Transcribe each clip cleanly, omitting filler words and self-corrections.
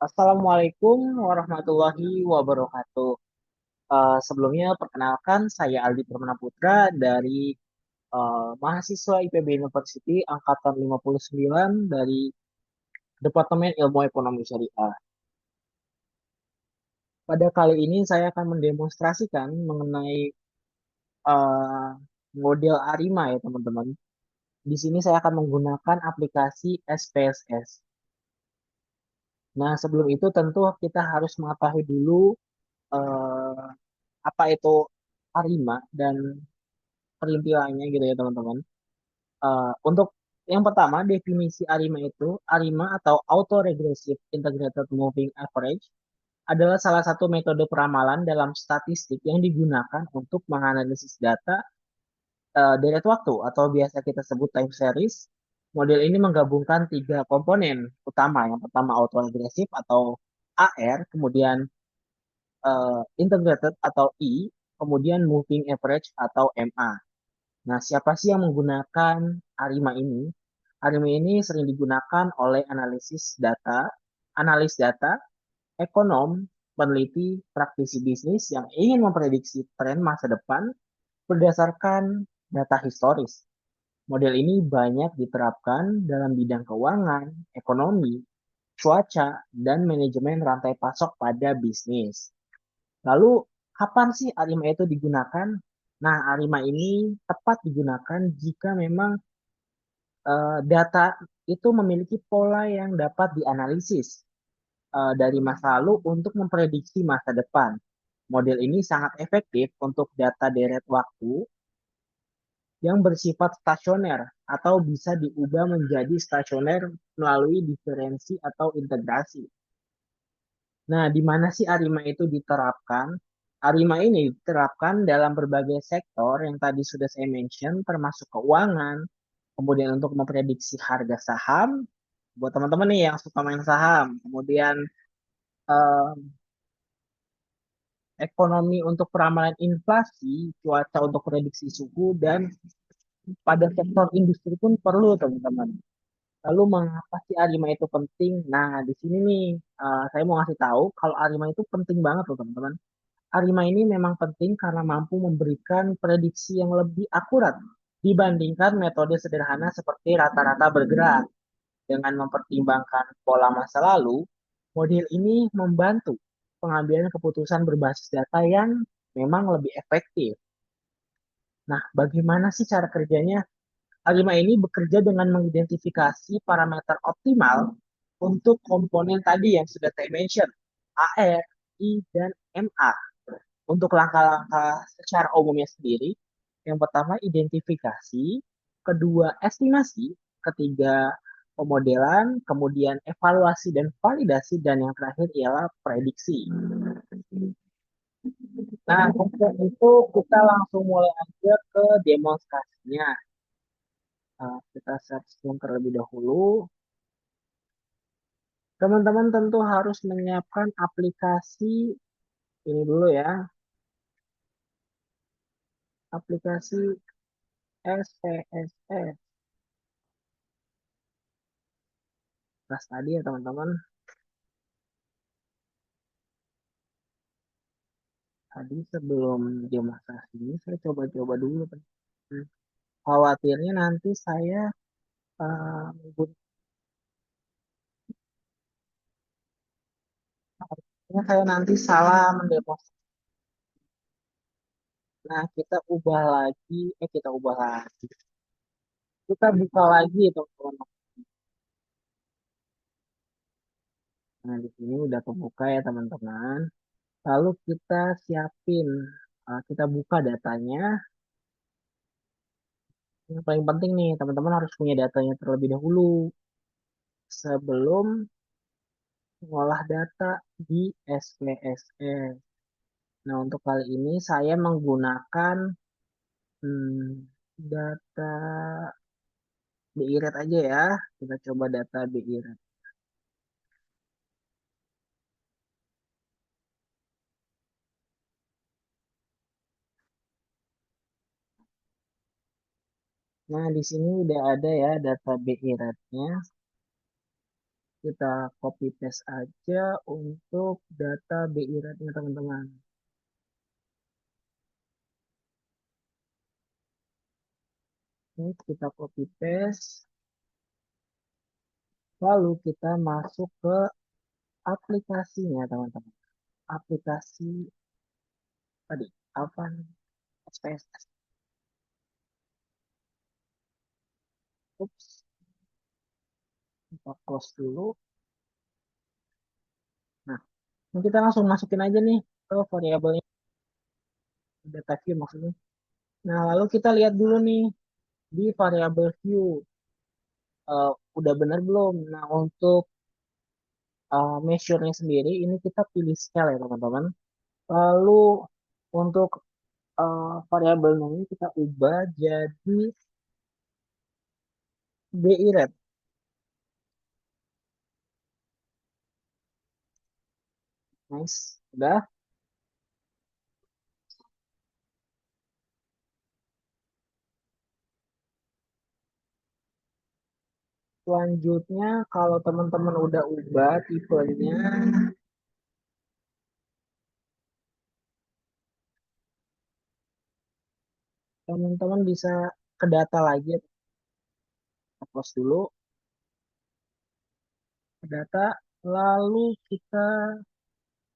Assalamualaikum warahmatullahi wabarakatuh. Sebelumnya perkenalkan saya Aldi Permana Putra dari mahasiswa IPB University angkatan 59 dari Departemen Ilmu Ekonomi Syariah. Pada kali ini saya akan mendemonstrasikan mengenai uh, model ARIMA ya teman-teman. Di sini saya akan menggunakan aplikasi SPSS. Nah, sebelum itu tentu kita harus mengetahui dulu eh, apa itu ARIMA dan perintilannya gitu ya teman-teman. Untuk yang pertama, definisi ARIMA itu, ARIMA atau Auto Regressive Integrated Moving Average adalah salah satu metode peramalan dalam statistik yang digunakan untuk menganalisis data deret waktu atau biasa kita sebut time series. Model ini menggabungkan tiga komponen utama. Yang pertama autoregressive atau AR, kemudian integrated atau I, kemudian moving average atau MA. Nah, siapa sih yang menggunakan ARIMA ini? ARIMA ini sering digunakan oleh analis data, ekonom, peneliti, praktisi bisnis yang ingin memprediksi tren masa depan berdasarkan data historis. Model ini banyak diterapkan dalam bidang keuangan, ekonomi, cuaca, dan manajemen rantai pasok pada bisnis. Lalu, kapan sih ARIMA itu digunakan? Nah, ARIMA ini tepat digunakan jika memang data itu memiliki pola yang dapat dianalisis dari masa lalu untuk memprediksi masa depan. Model ini sangat efektif untuk data deret waktu yang bersifat stasioner atau bisa diubah menjadi stasioner melalui diferensi atau integrasi. Nah, di mana sih ARIMA itu diterapkan? ARIMA ini diterapkan dalam berbagai sektor yang tadi sudah saya mention, termasuk keuangan, kemudian untuk memprediksi harga saham, buat teman-teman nih yang suka main saham, kemudian eh, ekonomi untuk peramalan inflasi, cuaca untuk prediksi suhu, dan pada sektor industri pun perlu teman-teman. Lalu mengapa sih ARIMA itu penting? Nah, di sini nih saya mau ngasih tahu kalau ARIMA itu penting banget loh teman-teman. ARIMA ini memang penting karena mampu memberikan prediksi yang lebih akurat dibandingkan metode sederhana seperti rata-rata bergerak. Dengan mempertimbangkan pola masa lalu, model ini membantu pengambilan keputusan berbasis data yang memang lebih efektif. Nah, bagaimana sih cara kerjanya? A5 ini bekerja dengan mengidentifikasi parameter optimal untuk komponen tadi yang sudah saya mention, AR, I, dan MA. Untuk langkah-langkah secara umumnya sendiri, yang pertama identifikasi, kedua estimasi, ketiga pemodelan, kemudian evaluasi dan validasi, dan yang terakhir ialah prediksi. Nah, untuk itu kita langsung mulai aja ke demonstrasinya. Kita searching terlebih dahulu. Teman-teman tentu harus menyiapkan aplikasi ini dulu ya, aplikasi SPSS. Pas tadi ya teman-teman, tadi sebelum demonstrasi ini saya coba-coba dulu. Khawatirnya nanti saya menggunakan saya nanti salah mendemonstrasi. Nah, kita ubah lagi. Kita buka lagi teman-teman. Nah, di sini udah kebuka ya teman-teman. Lalu kita siapin, kita buka datanya. Yang paling penting nih, teman-teman harus punya datanya terlebih dahulu sebelum mengolah data di SPSS. Nah, untuk kali ini saya menggunakan data BI-RAT aja ya. Kita coba data BI-RAT. Nah, di sini udah ada ya data BI-RAT-nya. Kita copy paste aja untuk data BI rate-nya teman-teman. Ini kita copy paste. Lalu kita masuk ke aplikasinya teman-teman. Aplikasi tadi apa nih? SPSS. Ups, kita close dulu. Nah, ini kita langsung masukin aja nih ke variabelnya data view maksudnya. Nah, lalu kita lihat dulu nih di variabel view. Udah benar belum? Nah, untuk measure-nya sendiri ini kita pilih scale ya teman-teman. Lalu untuk variabelnya ini kita ubah jadi BI rate. Nice. Udah. Selanjutnya kalau teman-teman udah ubah tipenya, teman-teman bisa ke data lagi. Close dulu ke data. Lalu kita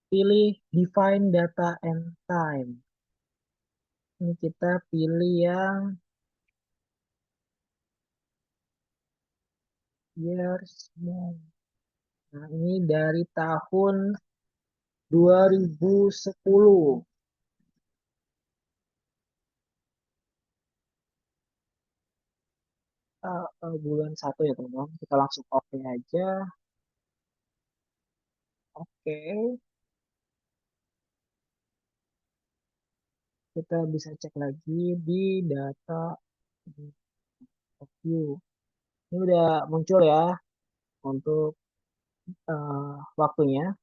pilih define data and time. Ini kita pilih yang years month. Nah, ini dari tahun 2010. Bulan satu ya teman-teman. Kita langsung oke aja. Oke, kita bisa cek lagi di data view. Ini udah muncul ya untuk waktunya.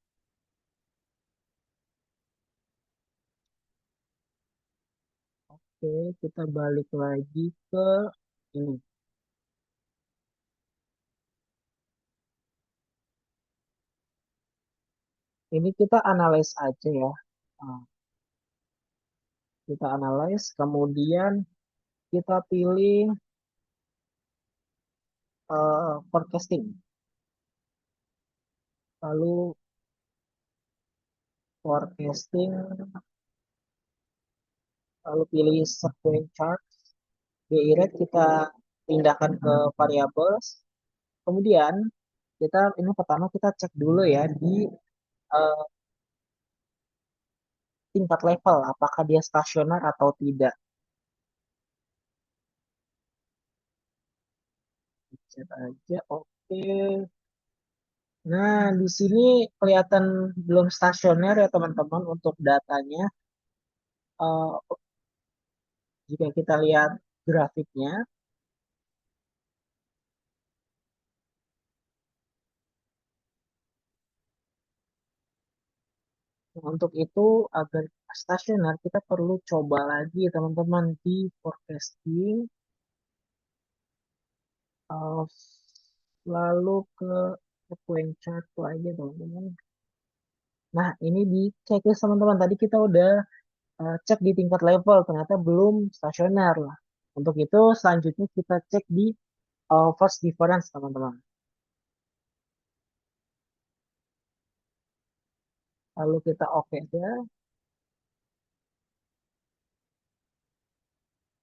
Oke, kita balik lagi ke ini. Ini kita analyze aja ya. Nah, kita analyze, kemudian kita pilih forecasting. Lalu forecasting, lalu pilih sequence chart. BI rate kita pindahkan ke variables. Kemudian kita ini pertama kita cek dulu ya di eh, tingkat level apakah dia stasioner atau tidak. Cek aja, oke. Nah, di sini kelihatan belum stasioner ya teman-teman untuk datanya. Eh, jika kita lihat grafiknya, nah, untuk itu agar stasioner kita perlu coba lagi teman-teman di forecasting, eh, lalu ke sequence chart aja teman-teman. Nah, ini di checklist teman-teman. Tadi kita udah cek di tingkat level, ternyata belum stasioner lah. Untuk itu selanjutnya kita cek di first difference teman-teman. Lalu kita oke aja.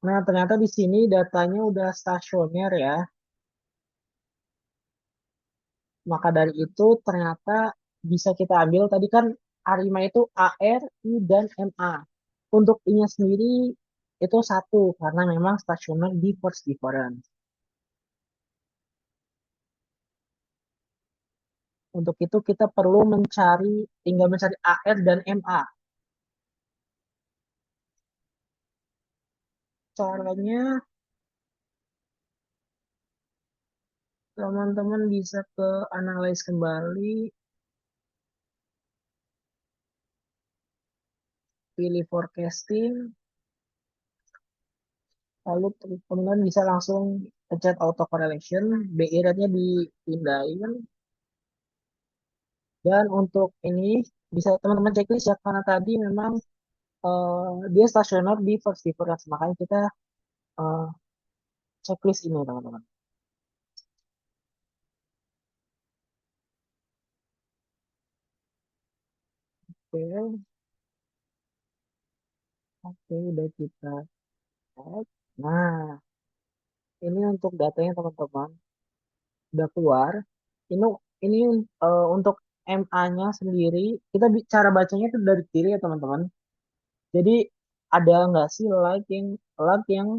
Nah, ternyata di sini datanya udah stasioner ya. Maka dari itu ternyata bisa kita ambil tadi kan Arima itu AR, I, dan MA. Untuk I-nya sendiri itu satu karena memang stasioner di first difference. Untuk itu kita perlu tinggal mencari AR dan MA. Caranya teman-teman bisa ke analyze kembali, pilih forecasting, lalu teman-teman bisa langsung pencet auto correlation, BI rate-nya dipindahin, Dan untuk ini bisa teman-teman checklist ya karena tadi memang dia stasioner di First Difference. Makanya kita eh, checklist ini teman-teman. Oke, oke udah kita cek. Nah, ini untuk datanya teman-teman udah keluar. Ini ini untuk MA-nya sendiri, kita cara bacanya itu dari kiri ya teman-teman. Jadi ada nggak sih lag yang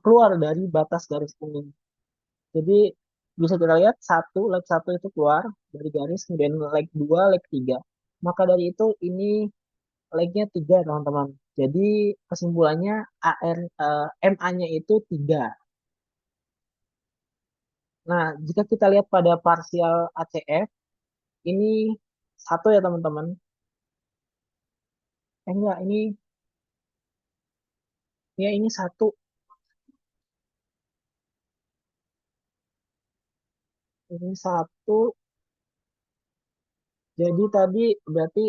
keluar dari batas garis kuning. Jadi bisa kita lihat leg satu itu keluar dari garis, kemudian leg dua, leg tiga. Maka dari itu ini legnya tiga teman-teman. Jadi kesimpulannya MA-nya itu tiga. Nah, jika kita lihat pada parsial ACF, ini satu ya teman-teman. Enggak, ini satu. Ini satu. Jadi tadi berarti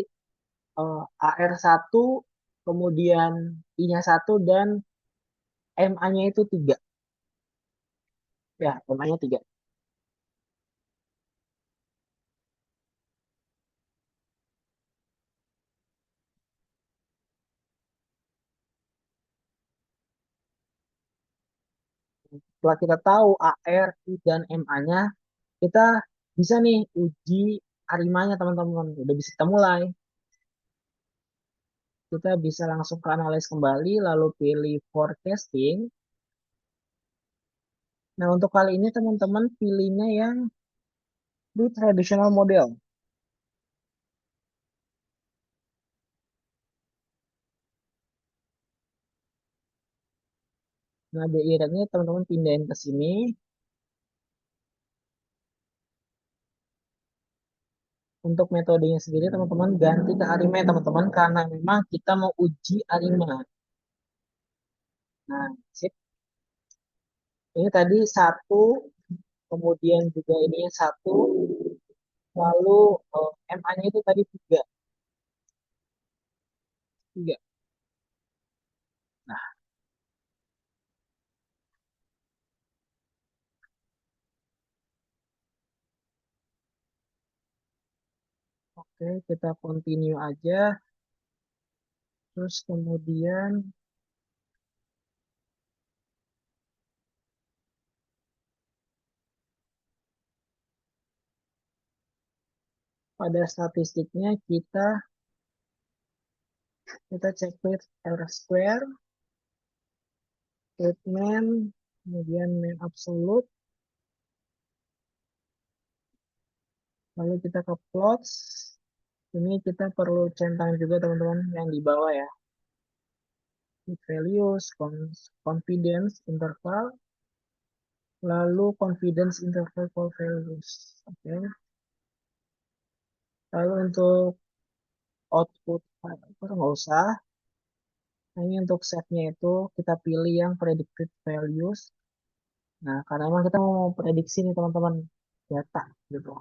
AR satu, kemudian I-nya satu, dan MA-nya itu tiga. Ya, MA-nya tiga. Setelah kita tahu AR, I, dan MA-nya, kita bisa nih uji arimanya teman-teman. Udah bisa kita mulai. Kita bisa langsung ke analis kembali, lalu pilih forecasting. Nah, untuk kali ini teman-teman pilihnya yang di traditional model. Nah, BI rate-nya teman-teman pindahin ke sini. Untuk metodenya sendiri teman-teman ganti ke Arima ya teman-teman karena memang kita mau uji Arima. Nah, sip. Ini tadi satu, kemudian juga ini satu, lalu MA-nya itu tadi tiga, tiga. Nah, oke kita continue aja. Terus kemudian pada statistiknya kita cek with R square, treatment, kemudian mean absolute, lalu kita ke plots. Ini kita perlu centang juga teman-teman yang di bawah ya. Values, confidence interval, lalu confidence interval for values. Oke. Lalu untuk output nggak usah. Nah, ini untuk set-nya itu kita pilih yang predicted values. Nah, karena memang kita mau prediksi nih teman-teman data gitu.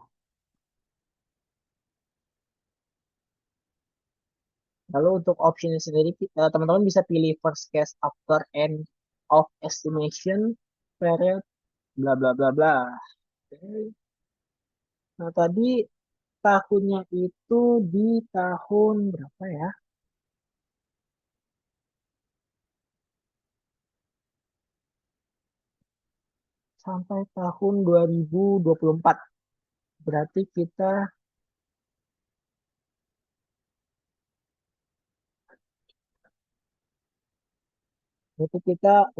Lalu untuk option sendiri teman-teman bisa pilih first case after end of estimation period bla bla bla bla. Oke. Nah, tadi tahunnya itu di tahun berapa ya? Sampai tahun 2024. Berarti kita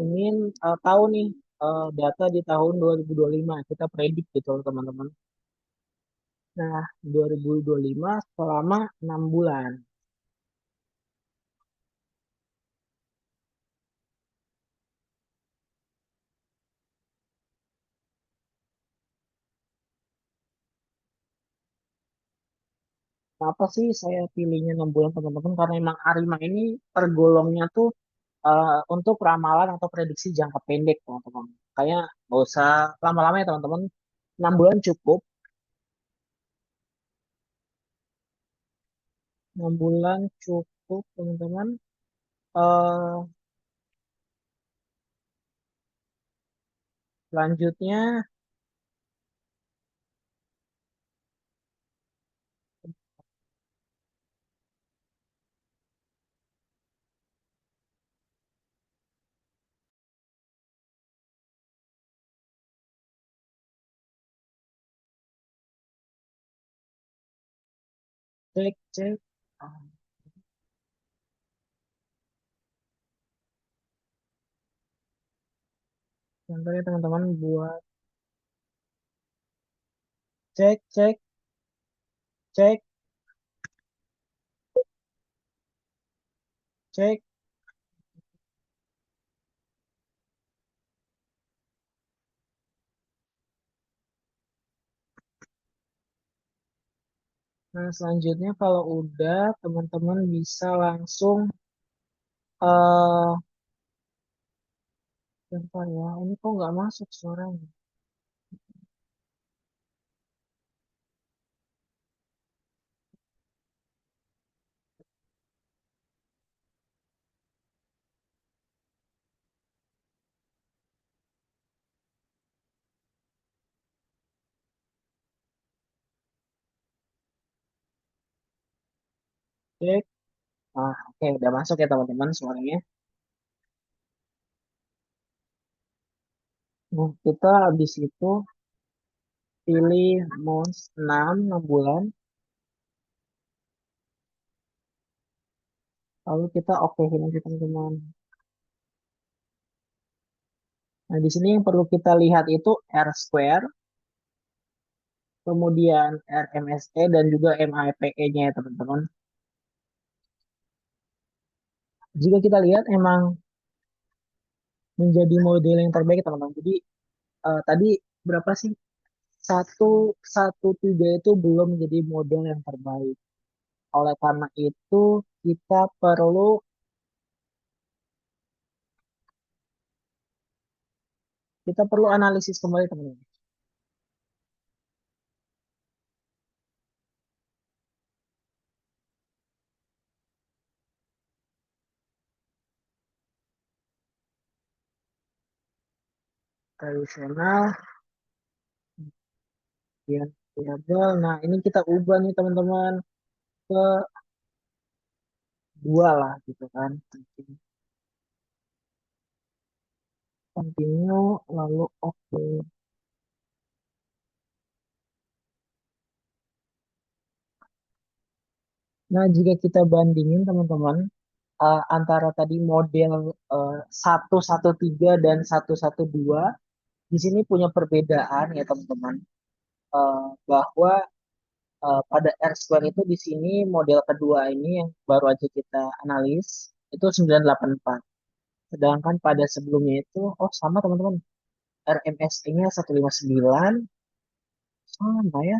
ingin tahu nih data di tahun 2025. Kita predik gitu teman-teman. Nah, 2025 selama 6 bulan. Kenapa sih saya pilihnya 6 bulan teman-teman? Karena emang Arima ini tergolongnya tuh untuk ramalan atau prediksi jangka pendek teman-teman. Kayak nggak usah lama-lama ya teman-teman. 6 bulan cukup. 6 bulan cukup, teman-teman. Eh, Selanjutnya, cek, cek. Ah, Contohnya teman-teman buat cek, cek, cek, cek. Nah, selanjutnya kalau udah, teman-teman bisa langsung bentar ya, ini kok nggak masuk suaranya. Cek. Oke, udah masuk ya teman-teman suaranya. Nah, kita habis itu pilih month 6 bulan, lalu kita okein aja teman-teman. Nah, di sini yang perlu kita lihat itu R square, kemudian RMSE dan juga MAPE-nya ya teman-teman. Jika kita lihat emang menjadi model yang terbaik teman-teman. Jadi tadi berapa sih? Satu satu tiga itu belum menjadi model yang terbaik. Oleh karena itu kita perlu analisis kembali teman-teman. Tradisional, kemudian variabel. Nah, ini kita ubah nih teman-teman ke dua lah gitu kan. Continue, lalu oke. Nah, jika kita bandingin teman-teman antara tadi model 113 dan 112, di sini punya perbedaan ya teman-teman. Bahwa pada R square itu di sini model kedua ini yang baru aja kita analis itu 984. Sedangkan pada sebelumnya itu, oh sama teman-teman, RMSE-nya 159, sama ya,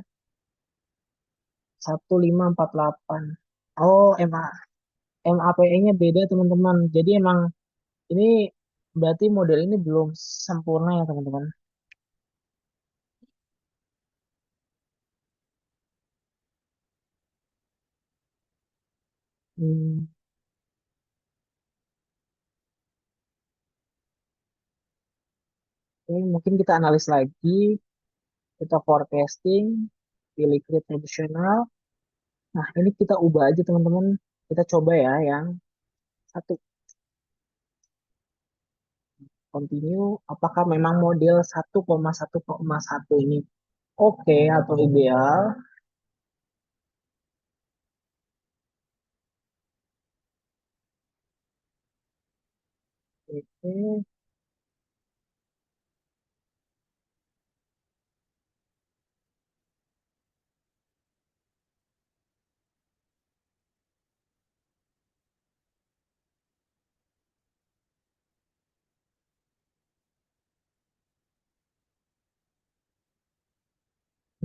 1548. Oh, MAPE-nya beda teman-teman. Jadi emang ini berarti model ini belum sempurna ya teman-teman. Hmm, Oke, mungkin kita analis lagi, kita forecasting, pilih grid tradisional. Nah, ini kita ubah aja teman-teman. Kita coba ya yang satu continue. Apakah memang model 1,1,1 ini oke atau ideal? Oke.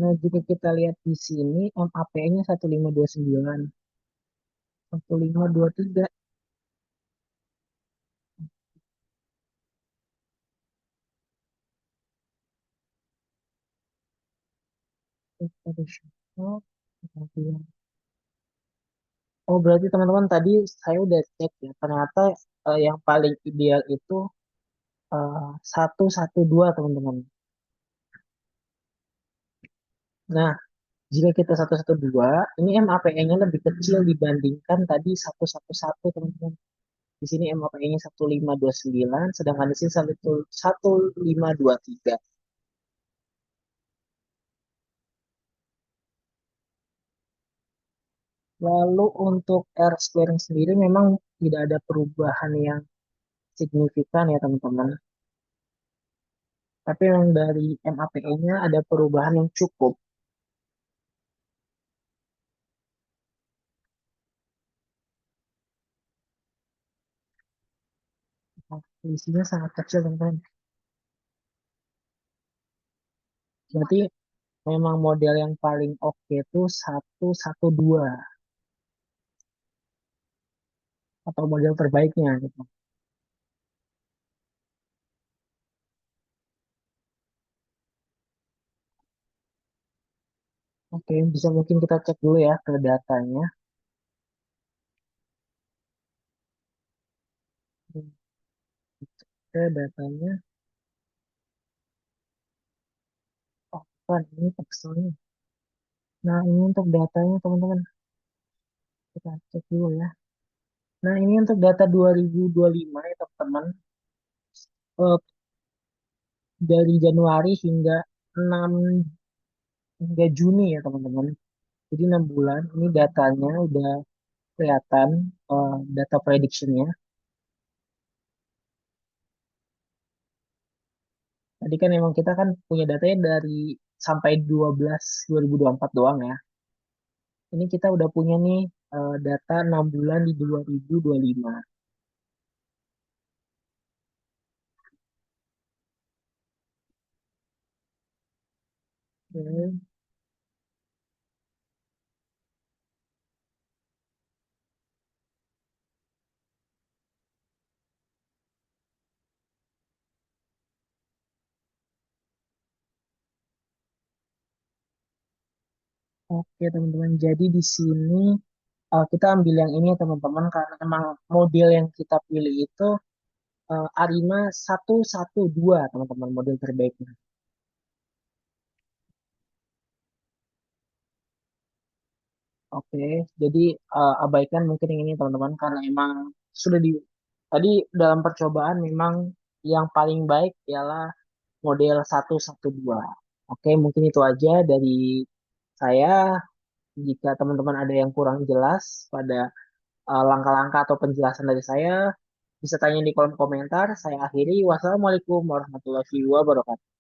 Nah, jika kita lihat di sini MAP-nya 1529, 1523. Tradisional. Oh, berarti teman-teman tadi saya udah cek ya. Ternyata yang paling ideal itu 112 teman-teman. Nah, jika kita 112, ini MAPE-nya lebih kecil dibandingkan tadi 111 teman-teman. Di sini MAPE-nya 1529, sedangkan di sini 1523. Lalu untuk R squaring sendiri memang tidak ada perubahan yang signifikan ya teman-teman. Tapi yang dari MAPE-nya ada perubahan yang cukup. Nah, selisihnya sangat kecil teman-teman. Berarti memang model yang paling oke itu 112 atau model terbaiknya gitu. Oke, bisa mungkin kita cek dulu ya ke datanya. Ke datanya. Oh, kan ini pixelnya. Nah, ini untuk datanya teman-teman. Kita cek dulu ya. Nah, ini untuk data 2025 ya teman-teman. Eh, dari Januari hingga Juni ya teman-teman. Jadi 6 bulan. Ini datanya udah kelihatan data prediction-nya. Tadi kan memang kita kan punya datanya dari sampai 12 2024 doang ya. Ini kita udah punya nih data 6 bulan di 2025. Oke, oke teman-teman. Jadi di sini kita ambil yang ini ya teman-teman karena emang model yang kita pilih itu Arima 112 teman-teman model terbaiknya. Oke, jadi abaikan mungkin yang ini teman-teman karena emang sudah di tadi dalam percobaan memang yang paling baik ialah model 112. Oke, mungkin itu aja dari saya. Jika teman-teman ada yang kurang jelas pada langkah-langkah atau penjelasan dari saya, bisa tanya di kolom komentar. Saya akhiri. Wassalamualaikum warahmatullahi wabarakatuh.